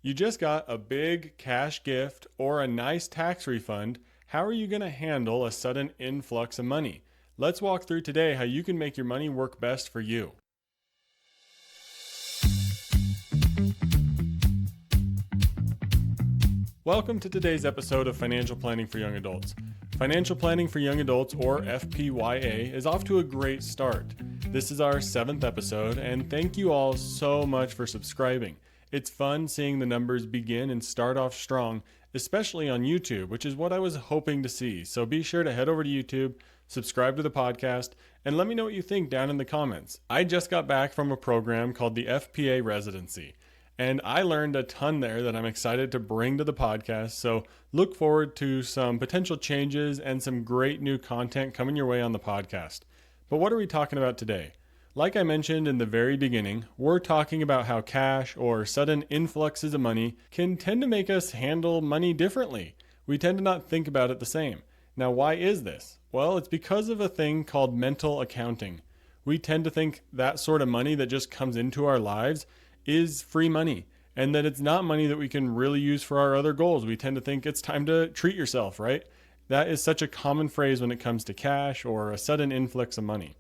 You just got a big cash gift or a nice tax refund. How are you going to handle a sudden influx of money? Let's walk through today how you can make your money work best for you. Welcome to today's episode of Financial Planning for Young Adults. Financial Planning for Young Adults, or FPYA, is off to a great start. This is our 7th episode, and thank you all so much for subscribing. It's fun seeing the numbers begin and start off strong, especially on YouTube, which is what I was hoping to see. So be sure to head over to YouTube, subscribe to the podcast, and let me know what you think down in the comments. I just got back from a program called the FPA Residency, and I learned a ton there that I'm excited to bring to the podcast. So look forward to some potential changes and some great new content coming your way on the podcast. But what are we talking about today? Like I mentioned in the very beginning, we're talking about how cash or sudden influxes of money can tend to make us handle money differently. We tend to not think about it the same. Now, why is this? Well, it's because of a thing called mental accounting. We tend to think that sort of money that just comes into our lives is free money, and that it's not money that we can really use for our other goals. We tend to think it's time to treat yourself, right? That is such a common phrase when it comes to cash or a sudden influx of money.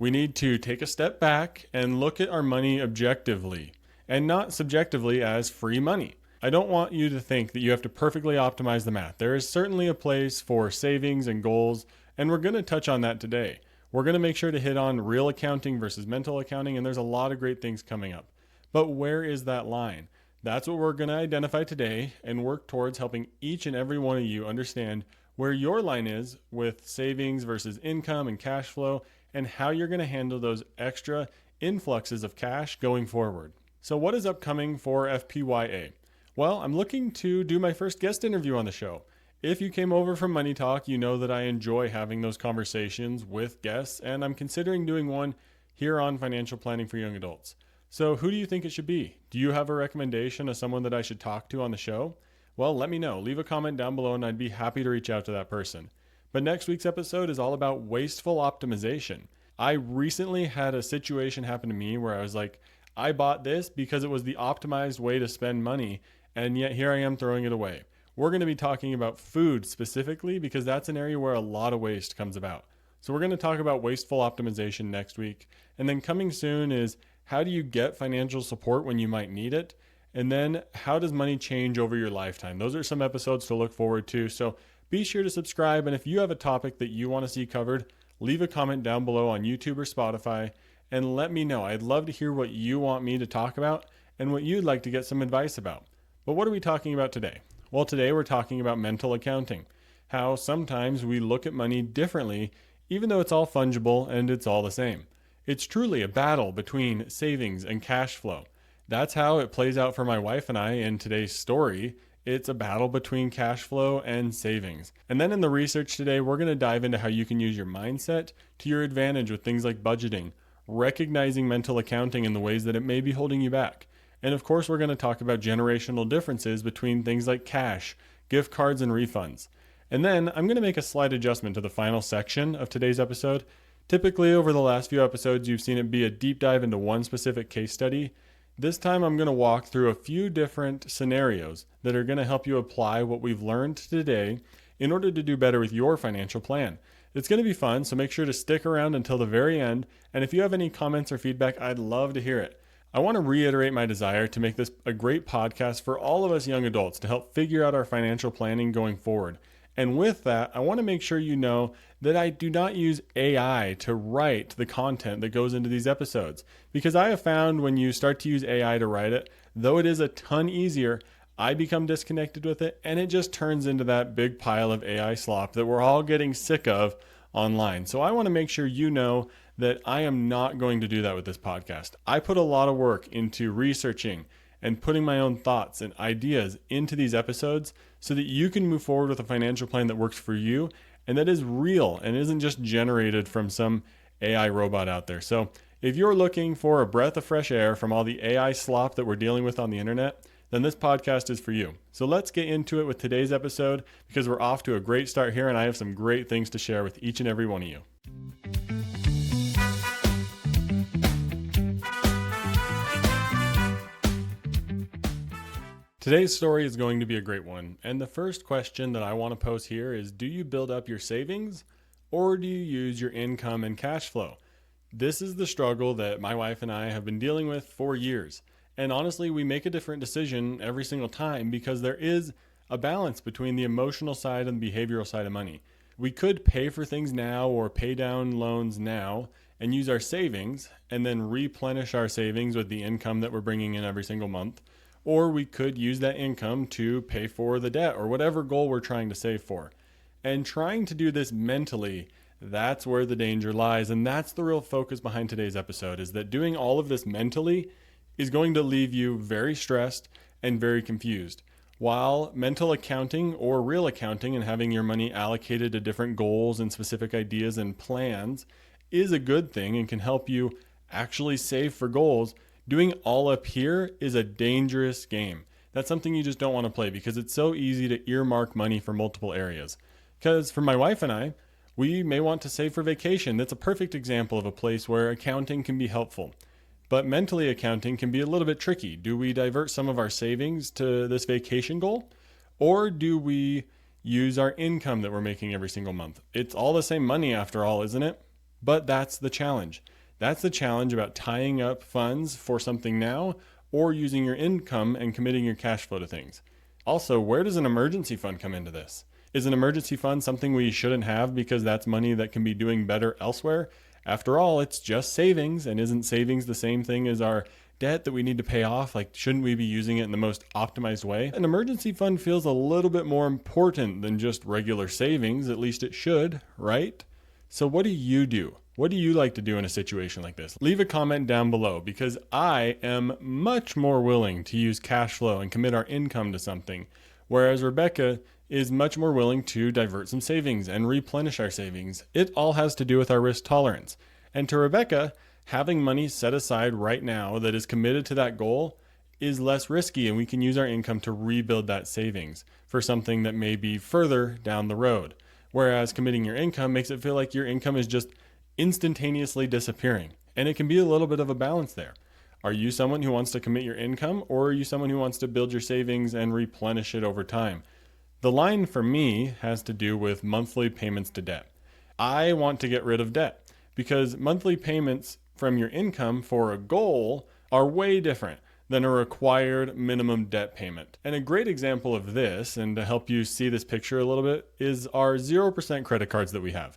We need to take a step back and look at our money objectively and not subjectively as free money. I don't want you to think that you have to perfectly optimize the math. There is certainly a place for savings and goals, and we're going to touch on that today. We're going to make sure to hit on real accounting versus mental accounting, and there's a lot of great things coming up. But where is that line? That's what we're going to identify today and work towards helping each and every one of you understand where your line is with savings versus income and cash flow, and how you're going to handle those extra influxes of cash going forward. So what is upcoming for FPYA? Well, I'm looking to do my first guest interview on the show. If you came over from Money Talk, you know that I enjoy having those conversations with guests, and I'm considering doing one here on Financial Planning for Young Adults. So who do you think it should be? Do you have a recommendation of someone that I should talk to on the show? Well, let me know. Leave a comment down below and I'd be happy to reach out to that person. But next week's episode is all about wasteful optimization. I recently had a situation happen to me where I was like, I bought this because it was the optimized way to spend money, and yet here I am throwing it away. We're going to be talking about food specifically because that's an area where a lot of waste comes about. So we're going to talk about wasteful optimization next week. And then coming soon is how do you get financial support when you might need it? And then how does money change over your lifetime? Those are some episodes to look forward to. So be sure to subscribe, and if you have a topic that you want to see covered, leave a comment down below on YouTube or Spotify and let me know. I'd love to hear what you want me to talk about and what you'd like to get some advice about. But what are we talking about today? Well, today we're talking about mental accounting, how sometimes we look at money differently even though it's all fungible and it's all the same. It's truly a battle between savings and cash flow. That's how it plays out for my wife and I in today's story. It's a battle between cash flow and savings. And then in the research today, we're going to dive into how you can use your mindset to your advantage with things like budgeting, recognizing mental accounting in the ways that it may be holding you back. And of course, we're going to talk about generational differences between things like cash, gift cards, and refunds. And then I'm going to make a slight adjustment to the final section of today's episode. Typically, over the last few episodes, you've seen it be a deep dive into one specific case study. This time I'm going to walk through a few different scenarios that are going to help you apply what we've learned today in order to do better with your financial plan. It's going to be fun, so make sure to stick around until the very end. And if you have any comments or feedback, I'd love to hear it. I want to reiterate my desire to make this a great podcast for all of us young adults to help figure out our financial planning going forward. And with that, I want to make sure you know that I do not use AI to write the content that goes into these episodes. Because I have found when you start to use AI to write it, though it is a ton easier, I become disconnected with it and it just turns into that big pile of AI slop that we're all getting sick of online. So I want to make sure you know that I am not going to do that with this podcast. I put a lot of work into researching and putting my own thoughts and ideas into these episodes so that you can move forward with a financial plan that works for you and that is real and isn't just generated from some AI robot out there. So if you're looking for a breath of fresh air from all the AI slop that we're dealing with on the internet, then this podcast is for you. So let's get into it with today's episode because we're off to a great start here and I have some great things to share with each and every one of you. Today's story is going to be a great one, and the first question that I want to pose here is, do you build up your savings or do you use your income and cash flow? This is the struggle that my wife and I have been dealing with for years. And honestly, we make a different decision every single time because there is a balance between the emotional side and the behavioral side of money. We could pay for things now or pay down loans now and use our savings and then replenish our savings with the income that we're bringing in every single month. Or we could use that income to pay for the debt or whatever goal we're trying to save for. And trying to do this mentally, that's where the danger lies. And that's the real focus behind today's episode, is that doing all of this mentally is going to leave you very stressed and very confused. While mental accounting or real accounting and having your money allocated to different goals and specific ideas and plans is a good thing and can help you actually save for goals, doing all up here is a dangerous game. That's something you just don't want to play because it's so easy to earmark money for multiple areas. Because for my wife and I, we may want to save for vacation. That's a perfect example of a place where accounting can be helpful. But mentally accounting can be a little bit tricky. Do we divert some of our savings to this vacation goal? Or do we use our income that we're making every single month? It's all the same money after all, isn't it? But that's the challenge. That's the challenge about tying up funds for something now or using your income and committing your cash flow to things. Also, where does an emergency fund come into this? Is an emergency fund something we shouldn't have because that's money that can be doing better elsewhere? After all, it's just savings, and isn't savings the same thing as our debt that we need to pay off? Like, shouldn't we be using it in the most optimized way? An emergency fund feels a little bit more important than just regular savings, at least it should, right? So what do you do? What do you like to do in a situation like this? Leave a comment down below because I am much more willing to use cash flow and commit our income to something, whereas Rebecca is much more willing to divert some savings and replenish our savings. It all has to do with our risk tolerance. And to Rebecca, having money set aside right now that is committed to that goal is less risky, and we can use our income to rebuild that savings for something that may be further down the road. Whereas committing your income makes it feel like your income is just instantaneously disappearing. And it can be a little bit of a balance there. Are you someone who wants to commit your income, or are you someone who wants to build your savings and replenish it over time? The line for me has to do with monthly payments to debt. I want to get rid of debt because monthly payments from your income for a goal are way different than a required minimum debt payment. And a great example of this, and to help you see this picture a little bit, is our 0% credit cards that we have.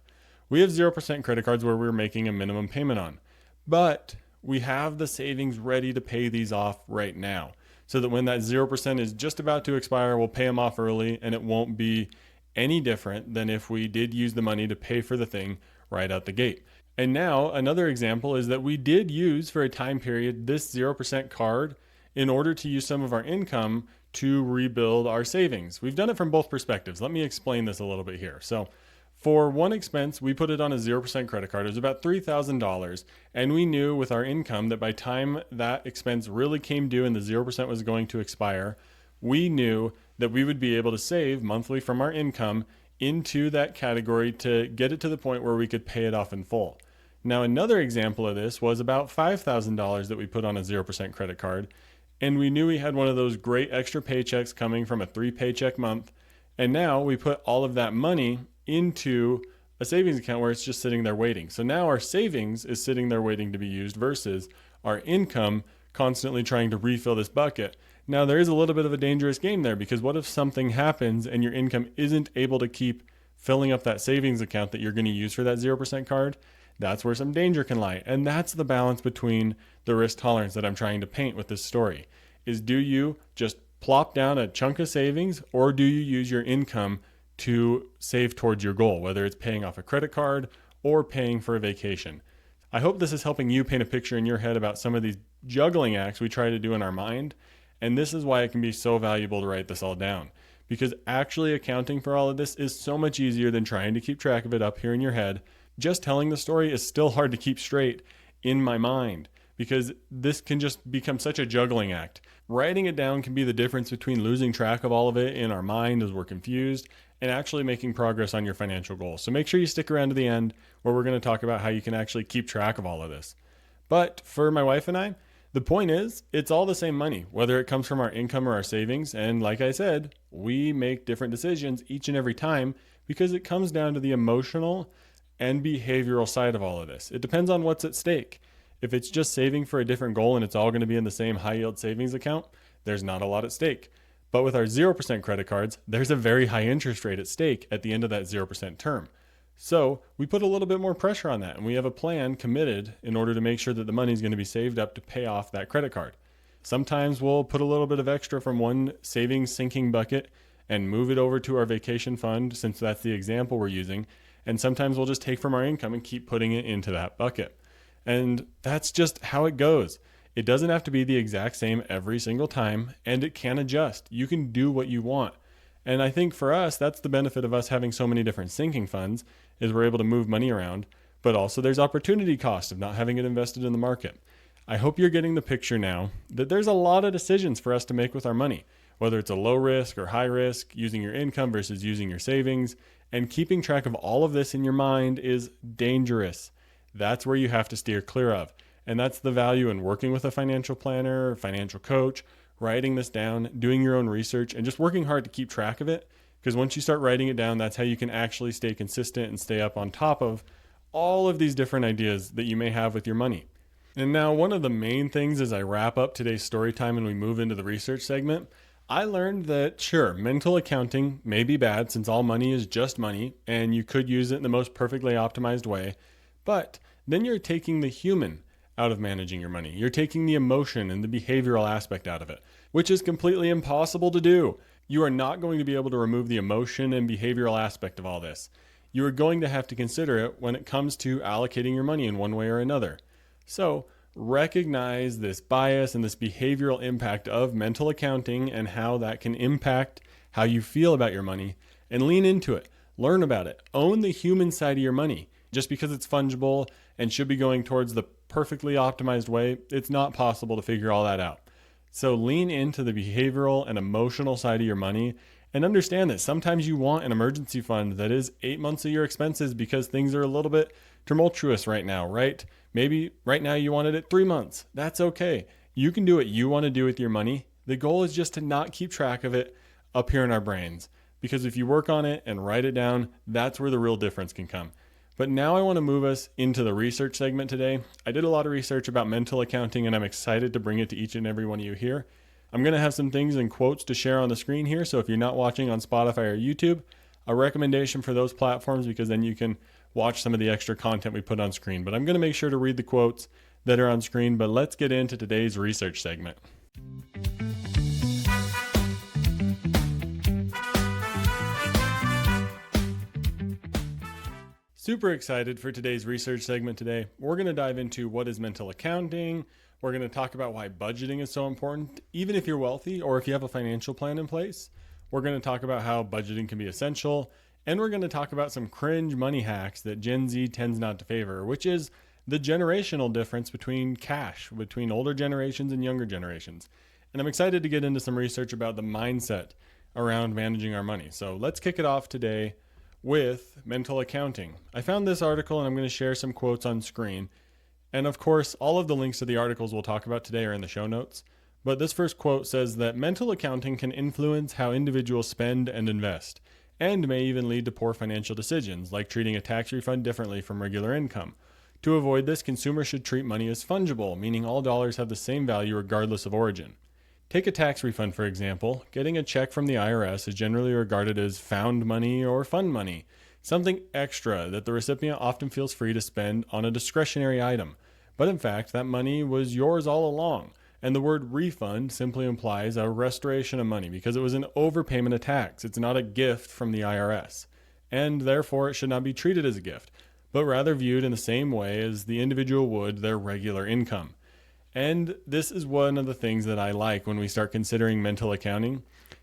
We have 0% credit cards where we're making a minimum payment on, but we have the savings ready to pay these off right now, so that when that 0% is just about to expire, we'll pay them off early and it won't be any different than if we did use the money to pay for the thing right out the gate. And now another example is that we did use for a time period this 0% card in order to use some of our income to rebuild our savings. We've done it from both perspectives. Let me explain this a little bit here. So for one expense, we put it on a 0% credit card. It was about $3,000. And we knew with our income that by the time that expense really came due and the 0% was going to expire, we knew that we would be able to save monthly from our income into that category to get it to the point where we could pay it off in full. Now, another example of this was about $5,000 that we put on a 0% credit card. And we knew we had one of those great extra paychecks coming from a 3-paycheck month. And now we put all of that money into a savings account where it's just sitting there waiting. So now our savings is sitting there waiting to be used versus our income constantly trying to refill this bucket. Now there is a little bit of a dangerous game there because what if something happens and your income isn't able to keep filling up that savings account that you're going to use for that 0% card? That's where some danger can lie. And that's the balance between the risk tolerance that I'm trying to paint with this story. Is do you just plop down a chunk of savings or do you use your income to save towards your goal, whether it's paying off a credit card or paying for a vacation? I hope this is helping you paint a picture in your head about some of these juggling acts we try to do in our mind. And this is why it can be so valuable to write this all down, because actually accounting for all of this is so much easier than trying to keep track of it up here in your head. Just telling the story is still hard to keep straight in my mind because this can just become such a juggling act. Writing it down can be the difference between losing track of all of it in our mind as we're confused and actually making progress on your financial goals. So make sure you stick around to the end where we're going to talk about how you can actually keep track of all of this. But for my wife and I, The point is, it's all the same money, whether it comes from our income or our savings. And like I said, we make different decisions each and every time because it comes down to the emotional and behavioral side of all of this. It depends on what's at stake. If it's just saving for a different goal and it's all going to be in the same high yield savings account, there's not a lot at stake. But with our 0% credit cards, there's a very high interest rate at stake at the end of that 0% term. So we put a little bit more pressure on that, and we have a plan committed in order to make sure that the money is going to be saved up to pay off that credit card. Sometimes we'll put a little bit of extra from one savings sinking bucket and move it over to our vacation fund, since that's the example we're using. And sometimes we'll just take from our income and keep putting it into that bucket. And that's just how it goes. It doesn't have to be the exact same every single time, and it can adjust. You can do what you want. And I think for us, that's the benefit of us having so many different sinking funds, is we're able to move money around, but also there's opportunity cost of not having it invested in the market. I hope you're getting the picture now that there's a lot of decisions for us to make with our money, whether it's a low risk or high risk, using your income versus using your savings, and keeping track of all of this in your mind is dangerous. That's where you have to steer clear of. And that's the value in working with a financial planner, or financial coach, writing this down, doing your own research, and just working hard to keep track of it. Because once you start writing it down, that's how you can actually stay consistent and stay up on top of all of these different ideas that you may have with your money. And now, one of the main things as I wrap up today's story time and we move into the research segment, I learned that sure, mental accounting may be bad since all money is just money and you could use it in the most perfectly optimized way, but then you're taking the human out of managing your money. You're taking the emotion and the behavioral aspect out of it, which is completely impossible to do. You are not going to be able to remove the emotion and behavioral aspect of all this. You are going to have to consider it when it comes to allocating your money in one way or another. So recognize this bias and this behavioral impact of mental accounting and how that can impact how you feel about your money, and lean into it. Learn about it. Own the human side of your money. Just because it's fungible and should be going towards the perfectly optimized way, it's not possible to figure all that out. So lean into the behavioral and emotional side of your money and understand that sometimes you want an emergency fund that is 8 months of your expenses because things are a little bit tumultuous right now, right? Maybe right now you wanted it 3 months. That's okay. You can do what you want to do with your money. The goal is just to not keep track of it up here in our brains, because if you work on it and write it down, that's where the real difference can come. But now I want to move us into the research segment today. I did a lot of research about mental accounting, and I'm excited to bring it to each and every one of you here. I'm going to have some things and quotes to share on the screen here, so if you're not watching on Spotify or YouTube, a recommendation for those platforms, because then you can watch some of the extra content we put on screen. But I'm going to make sure to read the quotes that are on screen, but let's get into today's research segment. Super excited for today's research segment today. We're going to dive into what is mental accounting. We're going to talk about why budgeting is so important, even if you're wealthy or if you have a financial plan in place. We're going to talk about how budgeting can be essential. And we're going to talk about some cringe money hacks that Gen Z tends not to favor, which is the generational difference between cash, between older generations and younger generations. And I'm excited to get into some research about the mindset around managing our money. So let's kick it off today with mental accounting. I found this article and I'm going to share some quotes on screen. And of course, all of the links to the articles we'll talk about today are in the show notes. But this first quote says that mental accounting can influence how individuals spend and invest, and may even lead to poor financial decisions, like treating a tax refund differently from regular income. To avoid this, consumers should treat money as fungible, meaning all dollars have the same value regardless of origin. Take a tax refund, for example. Getting a check from the IRS is generally regarded as found money or fun money, something extra that the recipient often feels free to spend on a discretionary item. But in fact, that money was yours all along. And the word refund simply implies a restoration of money because it was an overpayment of tax. It's not a gift from the IRS. And therefore, it should not be treated as a gift, but rather viewed in the same way as the individual would their regular income. And this is one of the things that I like when we start considering mental accounting.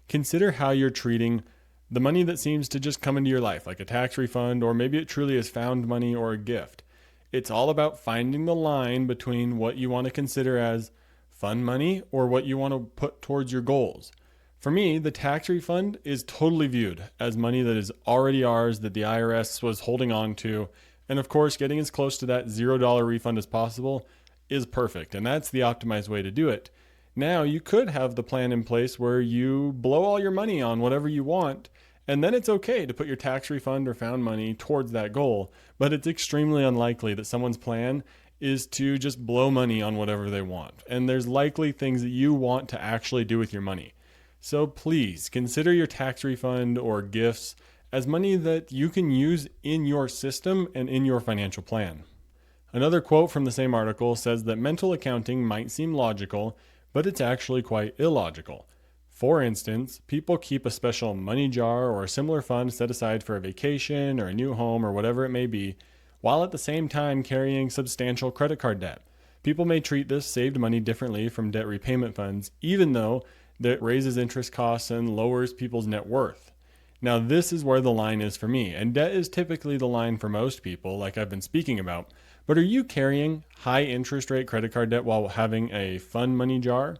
Consider how you're treating the money that seems to just come into your life, like a tax refund, or maybe it truly is found money or a gift. It's all about finding the line between what you want to consider as fun money or what you want to put towards your goals. For me, the tax refund is totally viewed as money that is already ours, that the IRS was holding on to. And of course, getting as close to that $0 refund as possible is perfect, and that's the optimized way to do it. Now, you could have the plan in place where you blow all your money on whatever you want, and then it's okay to put your tax refund or found money towards that goal, but it's extremely unlikely that someone's plan is to just blow money on whatever they want. And there's likely things that you want to actually do with your money. So please consider your tax refund or gifts as money that you can use in your system and in your financial plan. Another quote from the same article says that mental accounting might seem logical, but it's actually quite illogical. For instance, people keep a special money jar or a similar fund set aside for a vacation or a new home or whatever it may be, while at the same time carrying substantial credit card debt. People may treat this saved money differently from debt repayment funds, even though that raises interest costs and lowers people's net worth. Now, this is where the line is for me, and debt is typically the line for most people, like I've been speaking about. But are you carrying high interest rate credit card debt while having a fun money jar?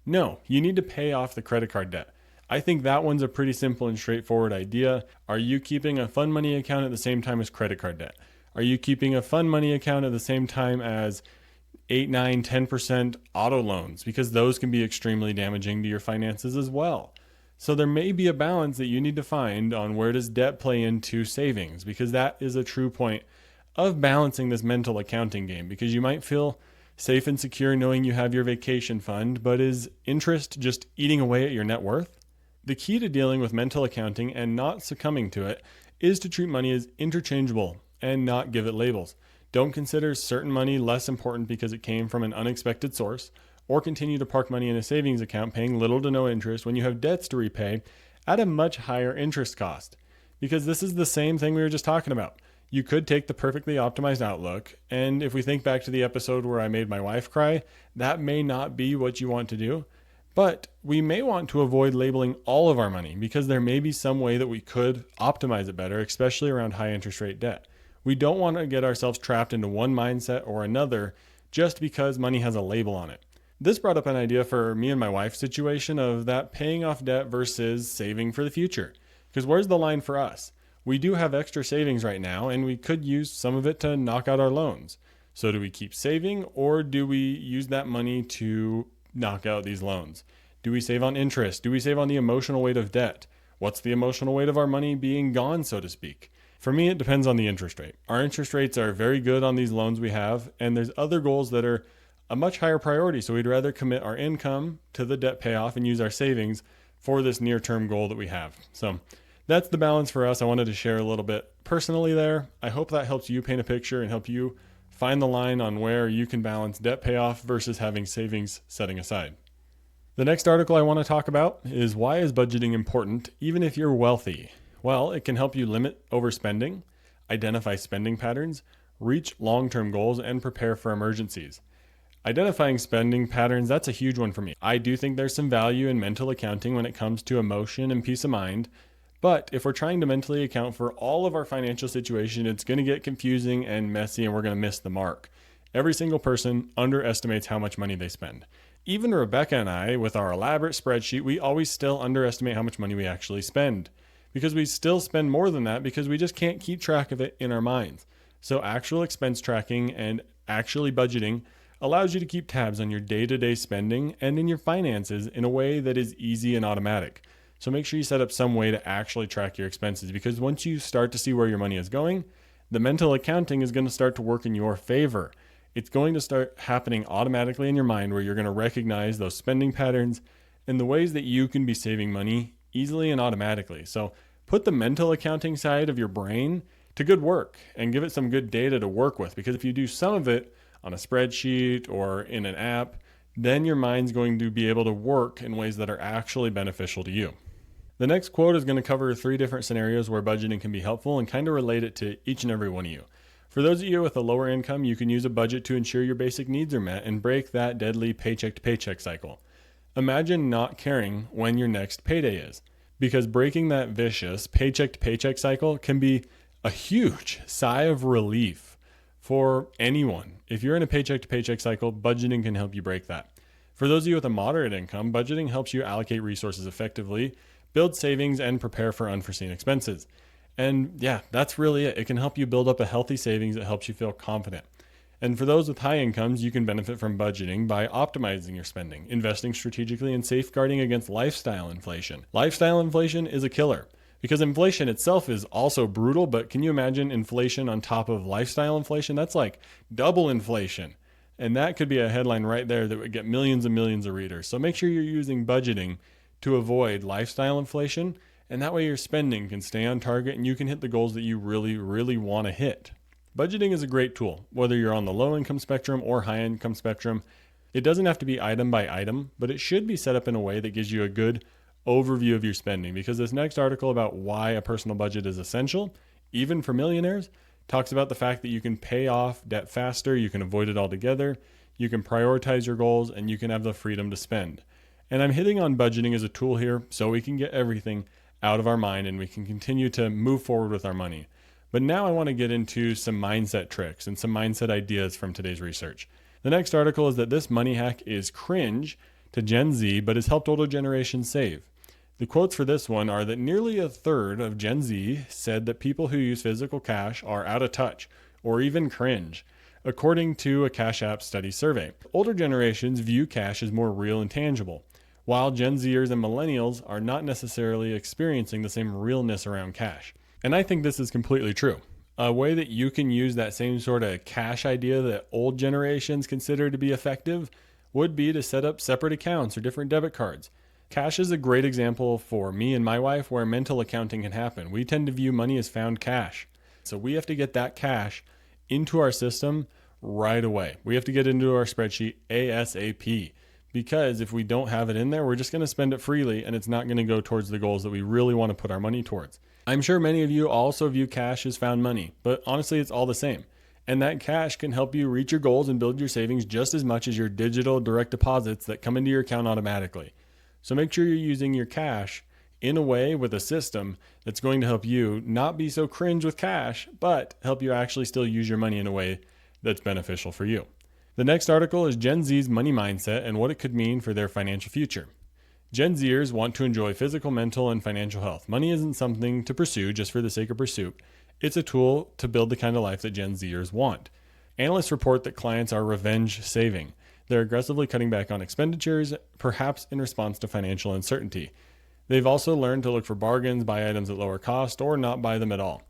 No, you need to pay off the credit card debt. I think that one's a pretty simple and straightforward idea. Are you keeping a fun money account at the same time as credit card debt? Are you keeping a fun money account at the same time as 8, 9, 10% auto loans? Because those can be extremely damaging to your finances as well. So there may be a balance that you need to find on where does debt play into savings, because that is a true point of balancing this mental accounting game, because you might feel safe and secure knowing you have your vacation fund, but is interest just eating away at your net worth? The key to dealing with mental accounting and not succumbing to it is to treat money as interchangeable and not give it labels. Don't consider certain money less important because it came from an unexpected source, or continue to park money in a savings account paying little to no interest when you have debts to repay at a much higher interest cost. Because this is the same thing we were just talking about. You could take the perfectly optimized outlook, and if we think back to the episode where I made my wife cry, that may not be what you want to do, but we may want to avoid labeling all of our money because there may be some way that we could optimize it better, especially around high interest rate debt. We don't want to get ourselves trapped into one mindset or another just because money has a label on it. This brought up an idea for me and my wife's situation of that paying off debt versus saving for the future. Because where's the line for us? We do have extra savings right now, and we could use some of it to knock out our loans. So do we keep saving, or do we use that money to knock out these loans? Do we save on interest? Do we save on the emotional weight of debt? What's the emotional weight of our money being gone, so to speak? For me, it depends on the interest rate. Our interest rates are very good on these loans we have, and there's other goals that are a much higher priority. So we'd rather commit our income to the debt payoff and use our savings for this near-term goal that we have. So that's the balance for us. I wanted to share a little bit personally there. I hope that helps you paint a picture and help you find the line on where you can balance debt payoff versus having savings setting aside. The next article I want to talk about is why is budgeting important even if you're wealthy? Well, it can help you limit overspending, identify spending patterns, reach long-term goals, and prepare for emergencies. Identifying spending patterns, that's a huge one for me. I do think there's some value in mental accounting when it comes to emotion and peace of mind. But if we're trying to mentally account for all of our financial situation, it's going to get confusing and messy, and we're going to miss the mark. Every single person underestimates how much money they spend. Even Rebecca and I, with our elaborate spreadsheet, we always still underestimate how much money we actually spend. Because we still spend more than that because we just can't keep track of it in our minds. So actual expense tracking and actually budgeting allows you to keep tabs on your day-to-day spending and in your finances in a way that is easy and automatic. So make sure you set up some way to actually track your expenses, because once you start to see where your money is going, the mental accounting is going to start to work in your favor. It's going to start happening automatically in your mind where you're going to recognize those spending patterns and the ways that you can be saving money easily and automatically. So put the mental accounting side of your brain to good work and give it some good data to work with, because if you do some of it on a spreadsheet or in an app, then your mind's going to be able to work in ways that are actually beneficial to you. The next quote is going to cover 3 different scenarios where budgeting can be helpful and kind of relate it to each and every one of you. For those of you with a lower income, you can use a budget to ensure your basic needs are met and break that deadly paycheck to paycheck cycle. Imagine not caring when your next payday is, because breaking that vicious paycheck to paycheck cycle can be a huge sigh of relief for anyone. If you're in a paycheck to paycheck cycle, budgeting can help you break that. For those of you with a moderate income, budgeting helps you allocate resources effectively, build savings, and prepare for unforeseen expenses. And yeah, that's really it. It can help you build up a healthy savings that helps you feel confident. And for those with high incomes, you can benefit from budgeting by optimizing your spending, investing strategically, and safeguarding against lifestyle inflation. Lifestyle inflation is a killer because inflation itself is also brutal, but can you imagine inflation on top of lifestyle inflation? That's like double inflation. And that could be a headline right there that would get millions and millions of readers. So make sure you're using budgeting to avoid lifestyle inflation, and that way your spending can stay on target and you can hit the goals that you really, really want to hit. Budgeting is a great tool, whether you're on the low income spectrum or high income spectrum. It doesn't have to be item by item, but it should be set up in a way that gives you a good overview of your spending, because this next article about why a personal budget is essential, even for millionaires, talks about the fact that you can pay off debt faster, you can avoid it altogether, you can prioritize your goals, and you can have the freedom to spend. And I'm hitting on budgeting as a tool here so we can get everything out of our mind and we can continue to move forward with our money. But now I want to get into some mindset tricks and some mindset ideas from today's research. The next article is that this money hack is cringe to Gen Z, but has helped older generations save. The quotes for this one are that nearly a third of Gen Z said that people who use physical cash are out of touch or even cringe, according to a Cash App study survey. Older generations view cash as more real and tangible, while Gen Zers and millennials are not necessarily experiencing the same realness around cash. And I think this is completely true. A way that you can use that same sort of cash idea that old generations consider to be effective would be to set up separate accounts or different debit cards. Cash is a great example for me and my wife where mental accounting can happen. We tend to view money as found cash. So we have to get that cash into our system right away. We have to get into our spreadsheet ASAP, because if we don't have it in there, we're just going to spend it freely and it's not going to go towards the goals that we really want to put our money towards. I'm sure many of you also view cash as found money, but honestly, it's all the same. And that cash can help you reach your goals and build your savings just as much as your digital direct deposits that come into your account automatically. So make sure you're using your cash in a way with a system that's going to help you not be so cringe with cash, but help you actually still use your money in a way that's beneficial for you. The next article is Gen Z's money mindset and what it could mean for their financial future. Gen Zers want to enjoy physical, mental, and financial health. Money isn't something to pursue just for the sake of pursuit. It's a tool to build the kind of life that Gen Zers want. Analysts report that clients are revenge saving. They're aggressively cutting back on expenditures, perhaps in response to financial uncertainty. They've also learned to look for bargains, buy items at lower cost, or not buy them at all.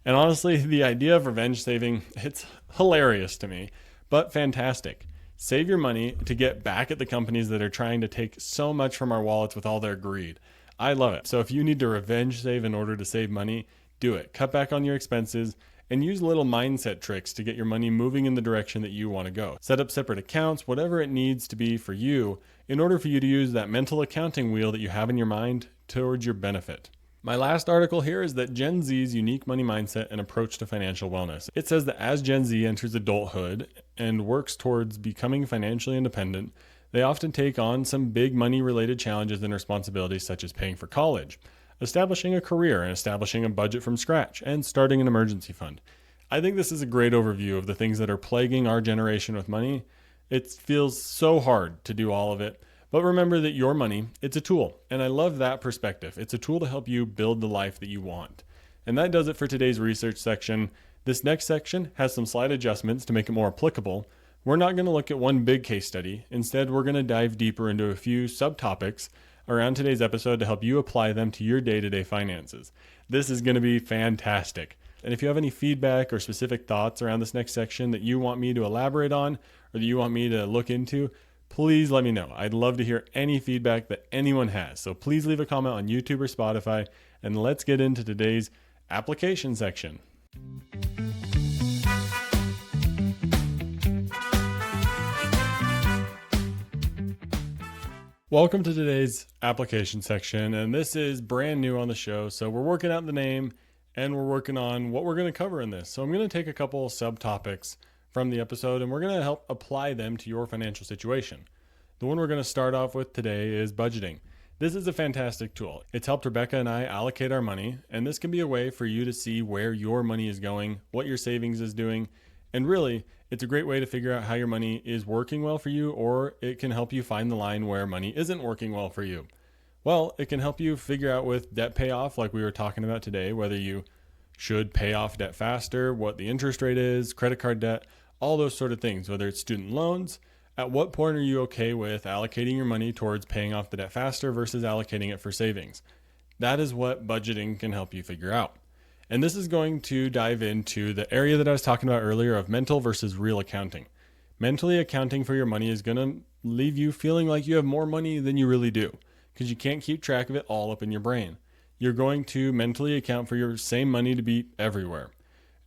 And honestly, the idea of revenge saving, it's hilarious to me, but fantastic. Save your money to get back at the companies that are trying to take so much from our wallets with all their greed. I love it. So if you need to revenge save in order to save money, do it. Cut back on your expenses and use little mindset tricks to get your money moving in the direction that you want to go. Set up separate accounts, whatever it needs to be for you, in order for you to use that mental accounting wheel that you have in your mind towards your benefit. My last article here is that Gen Z's unique money mindset and approach to financial wellness. It says that as Gen Z enters adulthood and works towards becoming financially independent, they often take on some big money-related challenges and responsibilities such as paying for college, establishing a career and establishing a budget from scratch, and starting an emergency fund. I think this is a great overview of the things that are plaguing our generation with money. It feels so hard to do all of it. But remember that your money, it's a tool. And I love that perspective. It's a tool to help you build the life that you want. And that does it for today's research section. This next section has some slight adjustments to make it more applicable. We're not going to look at one big case study. Instead, we're going to dive deeper into a few subtopics around today's episode to help you apply them to your day-to-day finances. This is going to be fantastic. And if you have any feedback or specific thoughts around this next section that you want me to elaborate on or that you want me to look into, please let me know. I'd love to hear any feedback that anyone has. So please leave a comment on YouTube or Spotify, and let's get into today's application section. Welcome to today's application section, and this is brand new on the show. So we're working out the name and we're working on what we're going to cover in this. So I'm going to take a couple subtopics from the episode, and we're going to help apply them to your financial situation. The one we're going to start off with today is budgeting. This is a fantastic tool. It's helped Rebecca and I allocate our money, and this can be a way for you to see where your money is going, what your savings is doing, and really, it's a great way to figure out how your money is working well for you, or it can help you find the line where money isn't working well for you. Well, it can help you figure out with debt payoff, like we were talking about today, whether you should pay off debt faster, what the interest rate is, credit card debt. all those sort of things, whether it's student loans. At what point are you okay with allocating your money towards paying off the debt faster versus allocating it for savings? That is what budgeting can help you figure out. And this is going to dive into the area that I was talking about earlier of mental versus real accounting. Mentally accounting for your money is going to leave you feeling like you have more money than you really do because you can't keep track of it all up in your brain. You're going to mentally account for your same money to be everywhere.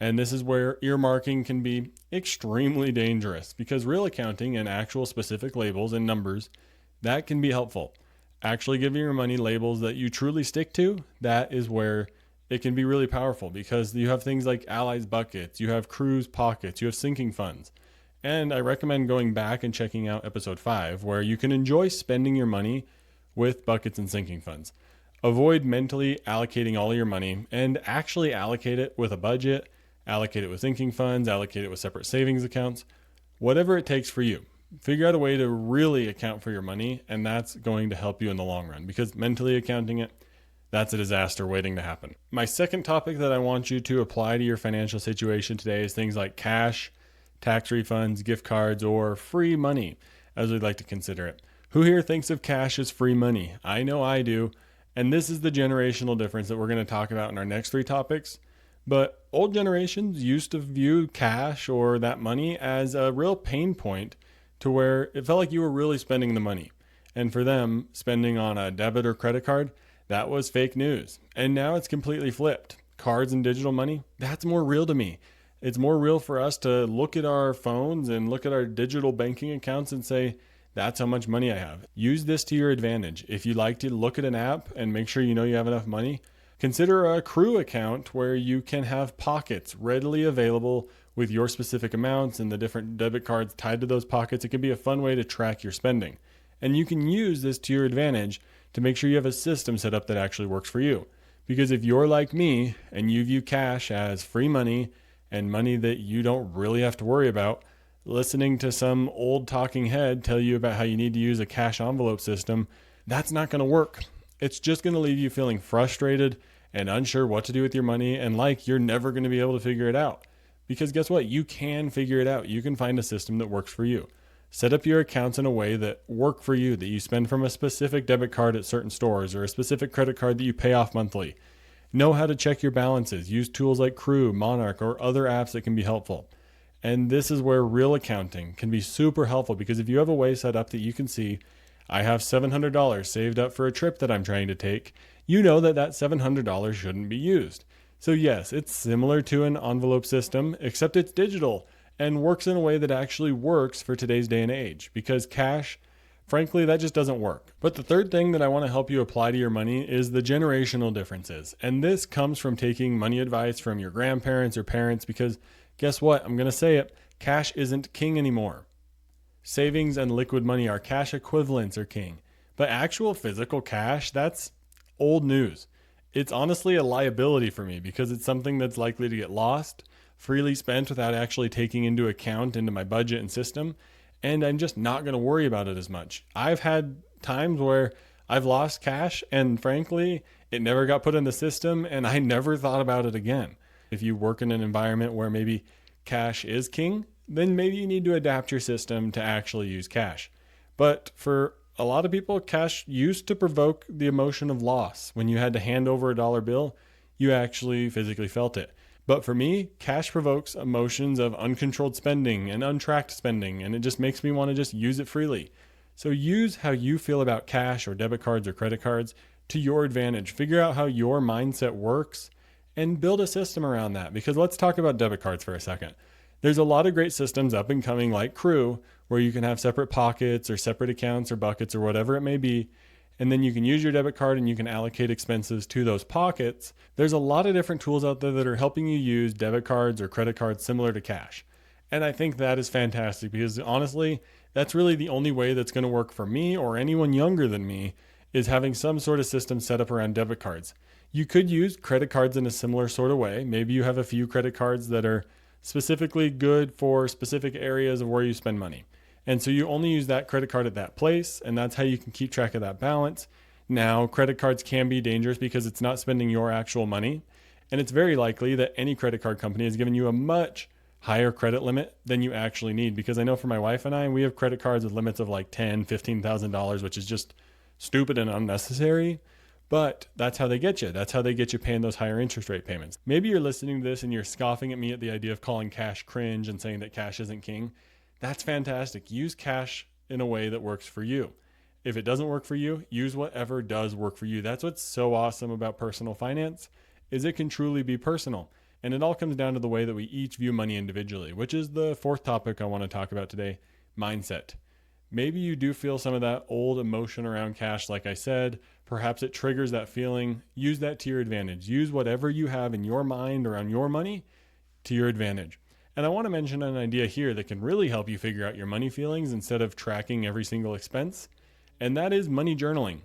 And this is where earmarking can be extremely dangerous because real accounting and actual specific labels and numbers, that can be helpful. Actually giving your money labels that you truly stick to, that is where it can be really powerful because you have things like Allies buckets, you have Cruise pockets, you have sinking funds. And I recommend going back and checking out episode 5 where you can enjoy spending your money with buckets and sinking funds. Avoid mentally allocating all of your money and actually allocate it with a budget, allocate it with sinking funds, allocate it with separate savings accounts, whatever it takes for you. Figure out a way to really account for your money, and that's going to help you in the long run because mentally accounting it, that's a disaster waiting to happen. My second topic that I want you to apply to your financial situation today is things like cash, tax refunds, gift cards, or free money, as we'd like to consider it. Who here thinks of cash as free money? I know I do, and this is the generational difference that we're going to talk about in our next 3 topics. But old generations used to view cash or that money as a real pain point to where it felt like you were really spending the money. And for them, spending on a debit or credit card, that was fake news. And now it's completely flipped. Cards and digital money, that's more real to me. It's more real for us to look at our phones and look at our digital banking accounts and say, that's how much money I have. Use this to your advantage. If you like to look at an app and make sure you know you have enough money, consider a Crew account where you can have pockets readily available with your specific amounts and the different debit cards tied to those pockets. It can be a fun way to track your spending. And you can use this to your advantage to make sure you have a system set up that actually works for you. Because if you're like me and you view cash as free money and money that you don't really have to worry about, listening to some old talking head tell you about how you need to use a cash envelope system, that's not going to work. It's just going to leave you feeling frustrated and unsure what to do with your money and like you're never going to be able to figure it out. Because guess what? You can figure it out. You can find a system that works for you. Set up your accounts in a way that work for you, that you spend from a specific debit card at certain stores or a specific credit card that you pay off monthly. Know how to check your balances. Use tools like Crew, Monarch, or other apps that can be helpful. And this is where real accounting can be super helpful because if you have a way set up that you can see, I have $700 saved up for a trip that I'm trying to take, you know that that $700 shouldn't be used. So yes, it's similar to an envelope system, except it's digital and works in a way that actually works for today's day and age because cash, frankly, that just doesn't work. But the third thing that I want to help you apply to your money is the generational differences. And this comes from taking money advice from your grandparents or parents because guess what? I'm going to say it, cash isn't king anymore. Savings and liquid money, our cash equivalents, are king. But actual physical cash, that's old news. It's honestly a liability for me because it's something that's likely to get lost, freely spent without actually taking into account into my budget and system, and I'm just not going to worry about it as much. I've had times where I've lost cash and frankly, it never got put in the system and I never thought about it again. If you work in an environment where maybe cash is king, then maybe you need to adapt your system to actually use cash. But for a lot of people, cash used to provoke the emotion of loss. When you had to hand over a dollar bill, you actually physically felt it. But for me, cash provokes emotions of uncontrolled spending and untracked spending, and it just makes me want to just use it freely. So use how you feel about cash or debit cards or credit cards to your advantage. Figure out how your mindset works and build a system around that. Because let's talk about debit cards for a second. There's a lot of great systems up and coming like Crew, where you can have separate pockets or separate accounts or buckets or whatever it may be. And then you can use your debit card and you can allocate expenses to those pockets. There's a lot of different tools out there that are helping you use debit cards or credit cards similar to cash. And I think that is fantastic because honestly, that's really the only way that's going to work for me or anyone younger than me is having some sort of system set up around debit cards. You could use credit cards in a similar sort of way. Maybe you have a few credit cards that are specifically good for specific areas of where you spend money. And so you only use that credit card at that place, and that's how you can keep track of that balance. Now, credit cards can be dangerous because it's not spending your actual money, and it's very likely that any credit card company has given you a much higher credit limit than you actually need. Because I know for my wife and I, we have credit cards with limits of like $10,000, $15,000, which is just stupid and unnecessary. But that's how they get you. That's how they get you paying those higher interest rate payments. Maybe you're listening to this and you're scoffing at me at the idea of calling cash cringe and saying that cash isn't king. That's fantastic. Use cash in a way that works for you. If it doesn't work for you, use whatever does work for you. That's what's so awesome about personal finance, is it can truly be personal. And it all comes down to the way that we each view money individually, which is the fourth topic I want to talk about today, mindset. Maybe you do feel some of that old emotion around cash, like I said. Perhaps it triggers that feeling. Use that to your advantage. Use whatever you have in your mind around your money to your advantage. And I want to mention an idea here that can really help you figure out your money feelings instead of tracking every single expense. And that is money journaling.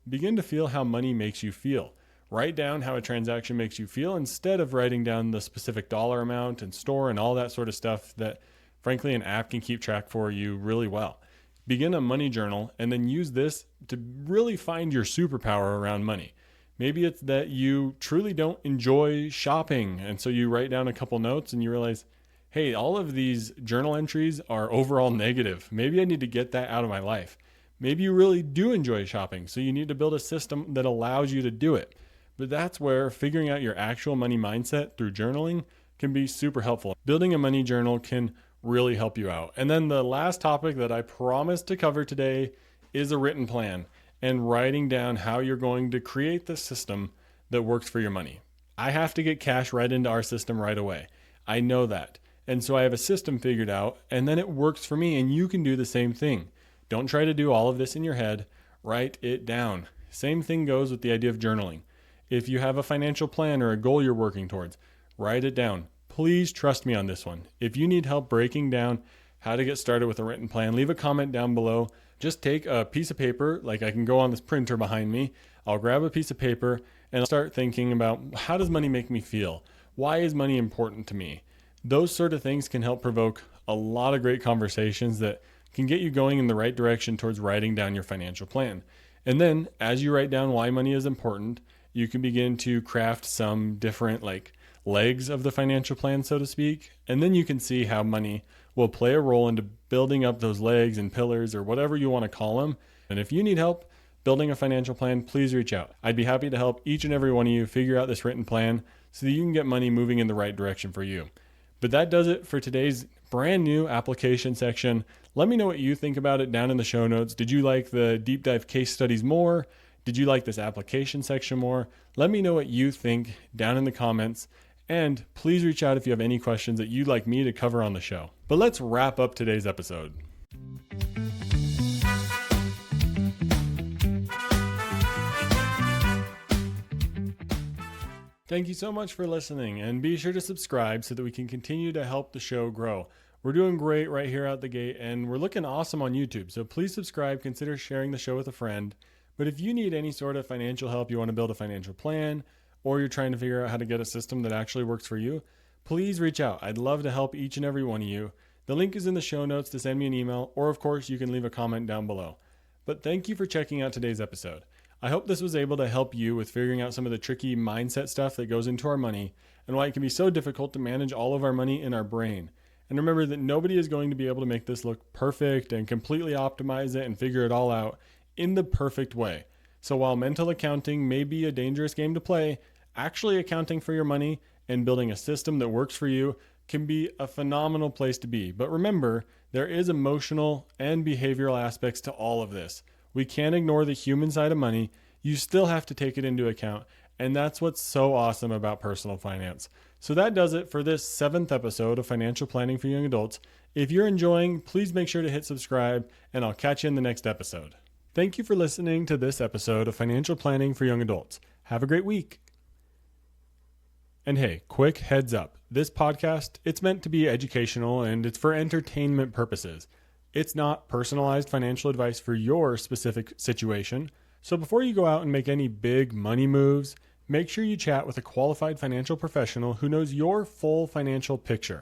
Begin to feel how money makes you feel. Write down how a transaction makes you feel instead of writing down the specific dollar amount and store and all that sort of stuff that, frankly, an app can keep track for you really well. Begin a money journal and then use this to really find your superpower around money. Maybe it's that you truly don't enjoy shopping, and so you write down a couple notes and you realize, hey, all of these journal entries are overall negative. Maybe I need to get that out of my life. Maybe you really do enjoy shopping, so you need to build a system that allows you to do it. But that's where figuring out your actual money mindset through journaling can be super helpful. Building a money journal can really help you out. And then the last topic that I promised to cover today is a written plan and writing down how you're going to create the system that works for your money. I have to get cash right into our system right away. I know that. And so I have a system figured out, and then it works for me, and you can do the same thing. Don't try to do all of this in your head. Write it down. Same thing goes with the idea of journaling. If you have a financial plan or a goal you're working towards, write it down. Please trust me on this one. If you need help breaking down how to get started with a written plan, leave a comment down below. Just take a piece of paper, like I can go on this printer behind me. I'll grab a piece of paper and I'll start thinking about, how does money make me feel? Why is money important to me? Those sort of things can help provoke a lot of great conversations that can get you going in the right direction towards writing down your financial plan. And then as you write down why money is important, you can begin to craft some different legs of the financial plan, so to speak. And then you can see how money will play a role into building up those legs and pillars or whatever you want to call them. And if you need help building a financial plan, please reach out. I'd be happy to help each and every one of you figure out this written plan so that you can get money moving in the right direction for you. But that does it for today's brand new application section. Let me know what you think about it down in the show notes. Did you like the deep dive case studies more? Did you like this application section more? Let me know what you think down in the comments. And please reach out if you have any questions that you'd like me to cover on the show. But let's wrap up today's episode. Thank you so much for listening, and be sure to subscribe so that we can continue to help the show grow. We're doing great right here out the gate, and we're looking awesome on YouTube. So please subscribe, consider sharing the show with a friend. But if you need any sort of financial help, you want to build a financial plan, or you're trying to figure out how to get a system that actually works for you, please reach out. I'd love to help each and every one of you. The link is in the show notes to send me an email, or of course you can leave a comment down below. But thank you for checking out today's episode. I hope this was able to help you with figuring out some of the tricky mindset stuff that goes into our money and why it can be so difficult to manage all of our money in our brain. And remember that nobody is going to be able to make this look perfect and completely optimize it and figure it all out in the perfect way. So while mental accounting may be a dangerous game to play, actually accounting for your money and building a system that works for you can be a phenomenal place to be. But remember, there is emotional and behavioral aspects to all of this. We can't ignore the human side of money. You still have to take it into account. And that's what's so awesome about personal finance. So that does it for this 7th episode of Financial Planning for Young Adults. If you're enjoying, please make sure to hit subscribe, and I'll catch you in the next episode. Thank you for listening to this episode of Financial Planning for Young Adults. Have a great week. And hey, quick heads up. This podcast, it's meant to be educational and it's for entertainment purposes. It's not personalized financial advice for your specific situation. So before you go out and make any big money moves, make sure you chat with a qualified financial professional who knows your full financial picture.